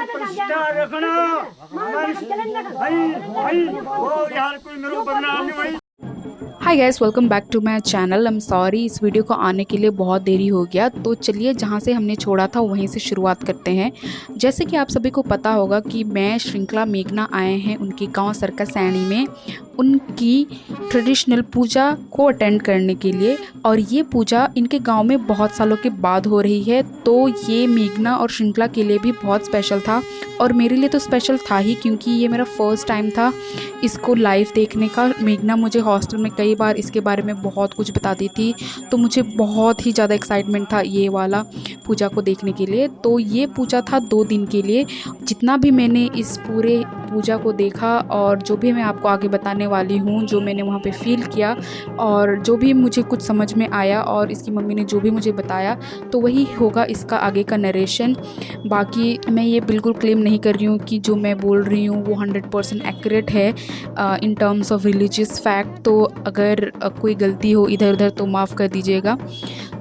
प्रतिष्ठा रखना भाई भाई वो यार कोई मेरे को बदनाम नहीं भाई। Hi guys, welcome back to my channel. I am sorry इस वीडियो को आने के लिए बहुत देरी हो गया। तो चलिए जहाँ से हमने छोड़ा था वहीं से शुरुआत करते हैं। जैसे कि आप सभी को पता होगा कि मैं श्रृंखला मेघना आए हैं उनके गांव सरका सैनी में उनकी ट्रेडिशनल पूजा को अटेंड करने के लिए। और ये पूजा इनके गांव में बहुत सालों के बाद हो रही है, तो ये मेघना और श्रृंखला के लिए भी बहुत स्पेशल था। और मेरे लिए तो स्पेशल था ही क्योंकि ये मेरा फर्स्ट टाइम था इसको लाइव देखने का। मेघना मुझे हॉस्टल में कई बार इसके बारे में बहुत कुछ बताती थी, तो मुझे बहुत ही ज़्यादा एक्साइटमेंट था ये वाला पूजा को देखने के लिए। तो ये पूजा था 2 दिन के लिए। जितना भी मैंने इस पूरे पूजा को देखा और जो भी मैं आपको आगे बताने वाली हूँ, जो मैंने वहाँ पे फील किया और जो भी मुझे कुछ समझ में आया और इसकी मम्मी ने जो भी मुझे बताया, तो वही होगा इसका आगे का नरेशन। बाकी मैं ये बिल्कुल क्लेम नहीं कर रही हूँ कि जो मैं बोल रही हूँ वो 100% एक्यूरेट है in terms of religious fact. तो अगर कोई गलती हो इधर उधर तो माफ़ कर दीजिएगा।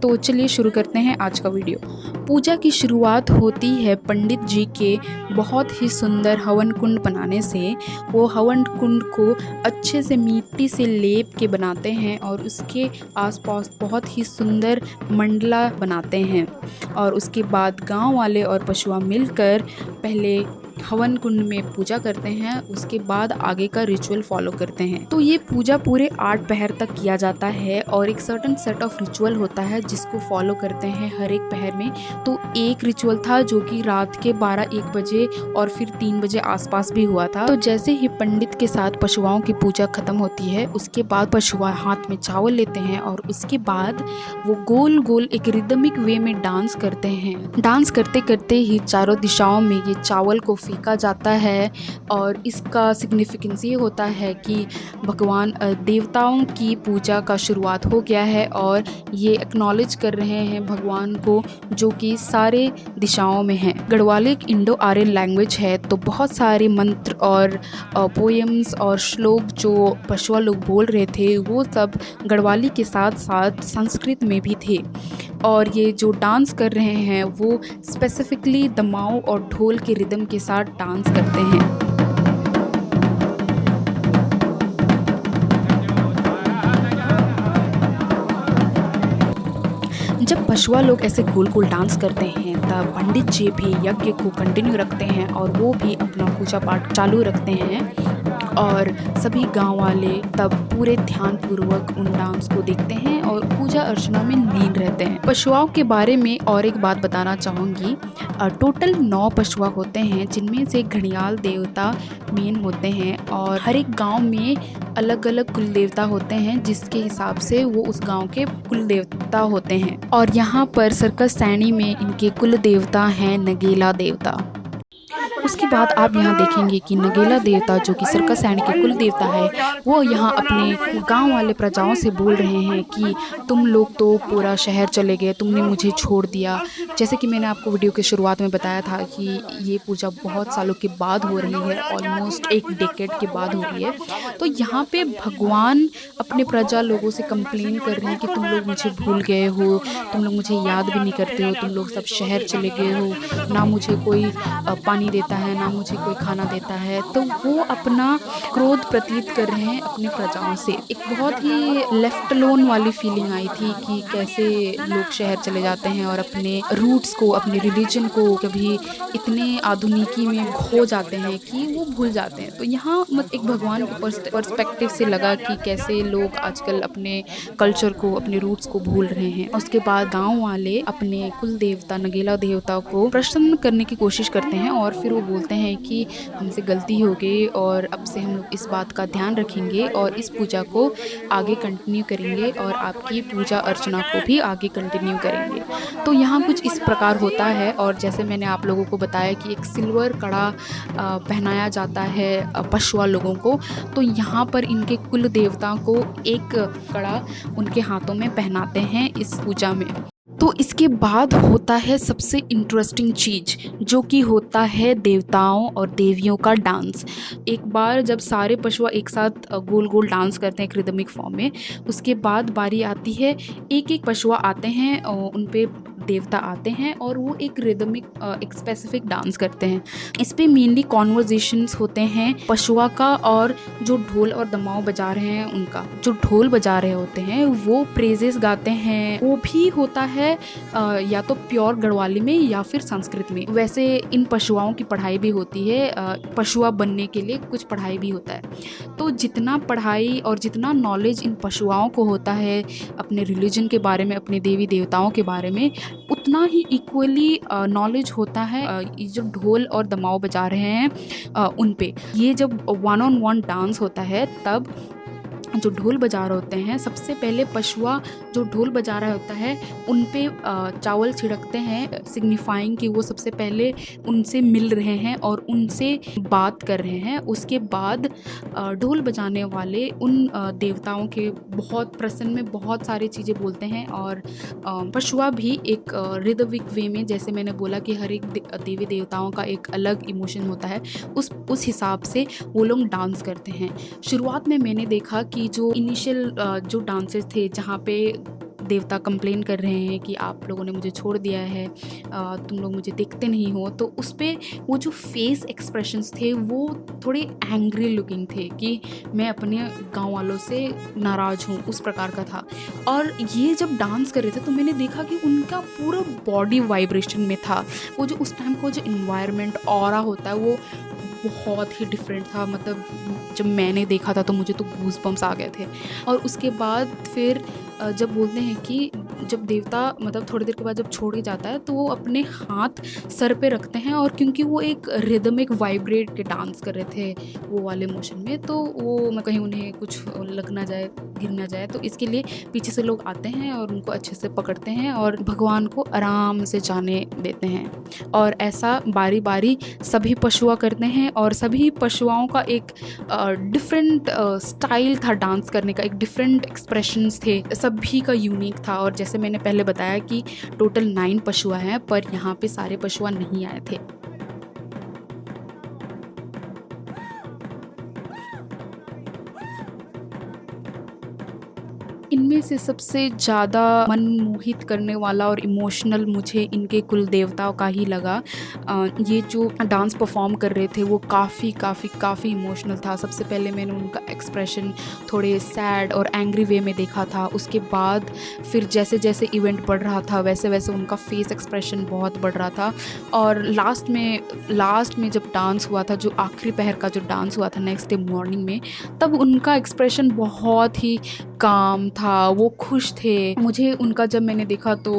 तो चलिए शुरू करते हैं आज का वीडियो। पूजा की शुरुआत होती है पंडित जी के बहुत ही सुंदर हवन कुंड बनाने से। वो हवन कुंड को अच्छे से मिट्टी से लेप के बनाते हैं और उसके आसपास बहुत ही सुंदर मंडला बनाते हैं। और उसके बाद गांव वाले और पशुआ मिलकर पहले हवन कुंड में पूजा करते हैं, उसके बाद आगे का रिचुअल फॉलो करते हैं। तो ये पूजा पूरे 8 पहर तक किया जाता है और एक सर्टेन सेट ऑफ रिचुअल होता है जिसको फॉलो करते हैं हर एक पहर में। तो एक रिचुअल था जो कि रात के 12-1 बजे और फिर 3 बजे आसपास भी हुआ था। तो जैसे ही पंडित के साथ पशुओं की पूजा खत्म होती है, उसके बाद पशुआ हाथ में चावल लेते हैं और उसके बाद वो गोल गोल एक रिदमिक वे में डांस करते हैं। डांस करते करते ही चारों दिशाओं में ये चावल को फेंका जाता है। और इसका सिग्निफिकेंस ये होता है कि भगवान देवताओं की पूजा का शुरुआत हो गया है और ये एक्नॉलेज कर रहे हैं भगवान को, जो कि सारे दिशाओं में हैं। गढ़वाली एक इंडो आर्यन लैंग्वेज है, तो बहुत सारे मंत्र और पोएम्स और श्लोक जो पशुआ लोग बोल रहे थे वो सब गढ़वाली के साथ साथ संस्कृत में भी थे। और ये जो डांस कर रहे हैं वो स्पेसिफिकली दमाऊ और ढोल के रिदम के साथ डांस करते हैं। जब पशुआ लोग ऐसे गोल गोल डांस करते हैं तब पंडित जी भी यज्ञ को कंटिन्यू रखते हैं और वो भी अपना पूजा पाठ चालू रखते हैं। और सभी गांव वाले तब पूरे ध्यान पूर्वक उन डांस को देखते हैं और पूजा अर्चना में लीन रहते हैं। पशुओं के बारे में और एक बात बताना चाहूँगी। टोटल 9 पशुआ होते हैं, जिनमें से घड़ियाल देवता मेन होते हैं और हर एक गांव में अलग अलग कुल देवता होते हैं जिसके हिसाब से वो उस गांव के कुल देवता होते हैं। और यहाँ पर सर्कस सैनी में इनके कुल देवता हैं नगेला देवता। उसके बाद आप यहाँ देखेंगे कि नगेला देवता जो कि सर्कस सैनी के कुल देवता है, वो यहाँ अपने गांव वाले प्रजाओं से बोल रहे हैं कि तुम लोग तो पूरा शहर चले गए, तुमने मुझे छोड़ दिया। जैसे कि मैंने आपको वीडियो के शुरुआत में बताया था कि ये पूजा बहुत सालों के बाद हो रही है, ऑलमोस्ट 1 डेकेड के बाद हो रही है। तो यहाँ पे भगवान अपने प्रजा लोगों से कंप्लेन कर रहे हैं कि तुम लोग मुझे भूल गए हो, तुम लोग मुझे याद भी नहीं करते हो, तुम लोग सब शहर चले गए हो, ना मुझे कोई पानी देता है, ना मुझे कोई खाना देता है। तो वो अपना क्रोध प्रतीत कर रहे हैं अपनी प्रजाओं से। एक बहुत ही लेफ्ट लोन वाली फीलिंग आई थी कि कैसे लोग शहर चले जाते हैं और अपने रूट्स को, अपने रिलीजन को कभी इतने आधुनिकी में खो जाते हैं कि वो भूल जाते हैं। तो यहाँ एक भगवान के पर्सपेक्टिव से लगा कि कैसे लोग आजकल अपने कल्चर को, अपने रूट्स को भूल रहे हैं। उसके बाद गाँव वाले अपने कुल देवता नगेला देवता को प्रसन्न करने की कोशिश करते हैं और फिर वो बोलते हैं कि हमसे गलती हो गई और अब से हम लोग इस बात का ध्यान रखेंगे और इस पूजा को आगे कंटिन्यू करेंगे और आपकी पूजा अर्चना को भी आगे कंटिन्यू करेंगे। तो यहाँ कुछ इस प्रकार होता है। और जैसे मैंने आप लोगों को बताया कि एक सिल्वर कड़ा पहनाया जाता है पशुआ लोगों को, तो यहाँ पर इनके कुल देवता को एक कड़ा उनके हाथों में पहनाते हैं इस पूजा में। तो इसके बाद होता है सबसे इंटरेस्टिंग चीज़, जो कि होता है देवताओं और देवियों का डांस। एक बार जब सारे पशुआ एक साथ गोल गोल डांस करते हैं एक रिदमिक फॉर्म में, उसके बाद बारी आती है एक एक पशुआ आते हैं, उन पे देवता आते हैं और वो एक रिदमिक एक स्पेसिफिक डांस करते हैं। इस पे मेनली कॉन्वर्जेशंस होते हैं पशुआ का और जो ढोल और दमाव बजा रहे हैं उनका। जो ढोल बजा रहे होते हैं वो प्रेजेस गाते हैं। वो भी होता है या तो प्योर गढ़वाली में या फिर संस्कृत में। वैसे इन पशुओं की पढ़ाई भी होती है, पशुआ बनने के लिए कुछ पढ़ाई भी होता है। तो जितना पढ़ाई और जितना नॉलेज इन पशुओं को होता है अपने रिलीजन के बारे में, अपने देवी देवताओं के बारे में, उतना ही इक्वली नॉलेज होता है ये जो ढोल और दमाव बजा रहे हैं उन पे। ये जब 1-on-1 डांस होता है तब जो ढोल बजा रहे होते हैं, सबसे पहले पशुआ जो ढोल बजा रहा होता है उन पे चावल छिड़कते हैं, सिग्निफाइंग कि वो सबसे पहले उनसे मिल रहे हैं और उनसे बात कर रहे हैं। उसके बाद ढोल बजाने वाले उन देवताओं के बहुत प्रसन्न में बहुत सारी चीज़ें बोलते हैं और पशुआ भी एक रिदमिक वे में, जैसे मैंने बोला कि हर एक देवी देवताओं का एक अलग इमोशन होता है, उस हिसाब से वो लोग डांस करते हैं। शुरुआत में मैंने देखा कि जो इनिशियल जो डांसेस थे जहाँ पे देवता कंप्लेन कर रहे हैं कि आप लोगों ने मुझे छोड़ दिया है, तुम लोग मुझे देखते नहीं हो, तो उस पर वो जो फेस एक्सप्रेशंस थे वो थोड़े एंग्री लुकिंग थे कि मैं अपने गांव वालों से नाराज़ हूँ, उस प्रकार का था। और ये जब डांस कर रहे थे तो मैंने देखा कि उनका पूरा बॉडी वाइब्रेशन में था। वो जो उस टाइम को जो इन्वायरमेंट ऑरा होता है वो बहुत ही डिफरेंट था। मतलब जब मैंने देखा था तो मुझे तो गूज़ बम्स आ गए थे। और उसके बाद फिर जब बोलते हैं कि जब देवता मतलब थोड़ी देर के बाद जब छोड़ के जाता है तो वो अपने हाथ सर पे रखते हैं, और क्योंकि वो एक रिदमिक वाइब्रेट के डांस कर रहे थे वो वाले मोशन में, तो वो कहीं उन्हें कुछ लग ना जाए, गिर ना जाए, तो इसके लिए पीछे से लोग आते हैं और उनको अच्छे से पकड़ते हैं और भगवान को आराम से जाने देते हैं। और ऐसा बारी बारी सभी पशुआ करते हैं और सभी पशुओं का एक डिफरेंट स्टाइल था डांस करने का, एक डिफरेंट एक्सप्रेशंस थे, सभी का यूनिक था। और जैसे मैंने पहले बताया कि टोटल 9 पशुआ हैं, पर यहाँ पे सारे पशुआ नहीं आए थे। इनमें से सबसे ज़्यादा मनमोहित करने वाला और इमोशनल मुझे इनके कुल देवताओं का ही लगा। ये जो डांस परफॉर्म कर रहे थे वो काफ़ी इमोशनल था। सबसे पहले मैंने उनका एक्सप्रेशन थोड़े सैड और एंग्री वे में देखा था। उसके बाद फिर जैसे जैसे इवेंट बढ़ रहा था वैसे वैसे उनका फेस एक्सप्रेशन बहुत बढ़ रहा था। और लास्ट में जब डांस हुआ था, जो आखिरी पहर का जो डांस हुआ था नेक्स्ट डे मॉर्निंग में, तब उनका एक्सप्रेशन बहुत ही काम था, वो खुश थे। मुझे उनका जब मैंने देखा तो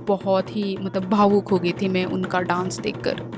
बहुत ही मतलब भावुक हो गई थी मैं उनका डांस देखकर।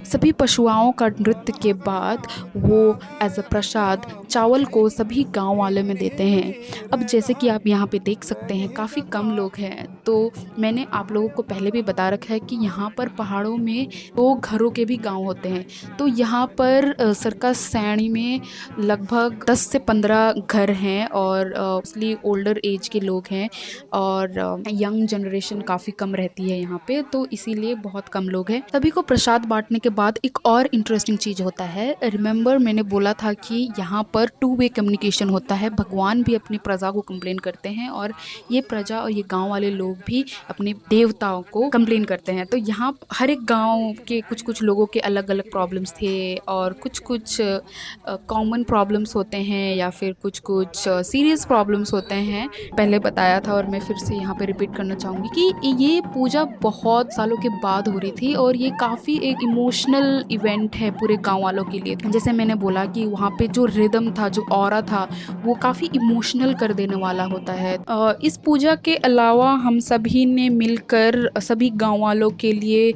सभी पशुओं का नृत्य के बाद वो एज अ प्रसाद चावल को सभी गांव वाले में देते हैं। अब जैसे कि आप यहाँ पे देख सकते हैं काफ़ी कम लोग हैं, तो मैंने आप लोगों को पहले भी बता रखा है कि यहाँ पर पहाड़ों में 2 घरों के भी गांव होते हैं। तो यहाँ पर सर्कस सैनी में लगभग 10 से 15 घर हैं और मोस्टली ओल्डर एज के लोग हैं और यंग जनरेशन काफ़ी कम रहती है यहाँ पे, तो इसीलिए बहुत कम लोग हैं। सभी को प्रसाद बांटने के बाद एक और इंटरेस्टिंग चीज़ होता है। रिमेंबर मैंने बोला था कि यहाँ पर 2 वे कम्युनिकेशन होता है। भगवान भी अपनी प्रजा को कंप्लेन करते हैं और ये प्रजा और ये गांव वाले लोग भी अपने देवताओं को कंप्लेन करते हैं। तो यहाँ हर एक गांव के कुछ लोगों के अलग अलग प्रॉब्लम्स थे और कुछ कॉमन प्रॉब्लम्स होते हैं या फिर कुछ सीरियस प्रॉब्लम्स होते हैं। पहले बताया था और मैं फिर से यहाँ पे रिपीट करना चाहूँगी कि ये पूजा बहुत सालों के बाद हो रही थी और ये काफ़ी एक इमोशनल इवेंट है पूरे गांव वालों के लिए। जैसे मैंने बोला कि वहाँ पे जो रिदम था, जो ऑरा था, वो काफ़ी इमोशनल कर देने वाला होता है। इस पूजा के अलावा हम सभी ने मिलकर सभी गांव वालों के लिए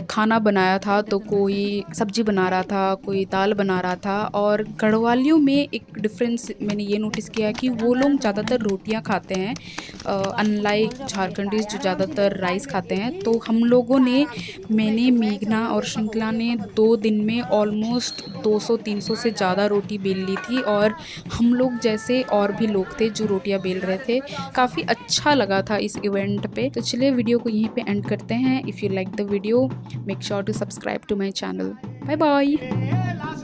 खाना बनाया था। तो कोई सब्जी बना रहा था, कोई दाल बना रहा था। और गढ़वालियों में एक डिफरेंस मैंने ये नोटिस किया कि वो लोग ज़्यादातर रोटियाँ खाते हैं, अनलाइक झारखंडीज जो ज़्यादातर राइस खाते हैं। तो हम लोगों ने, मैंने, मेघना और श्रृंखला ने 2 दिन में ऑलमोस्ट 200-300 से ज़्यादा रोटी बेल ली थी और हम लोग जैसे और भी लोग थे जो रोटियां बेल रहे थे। काफ़ी अच्छा लगा था इस इवेंट पे। तो चलिए वीडियो को यहीं पे एंड करते हैं। If you like the video make sure to subscribe to my channel. Bye bye.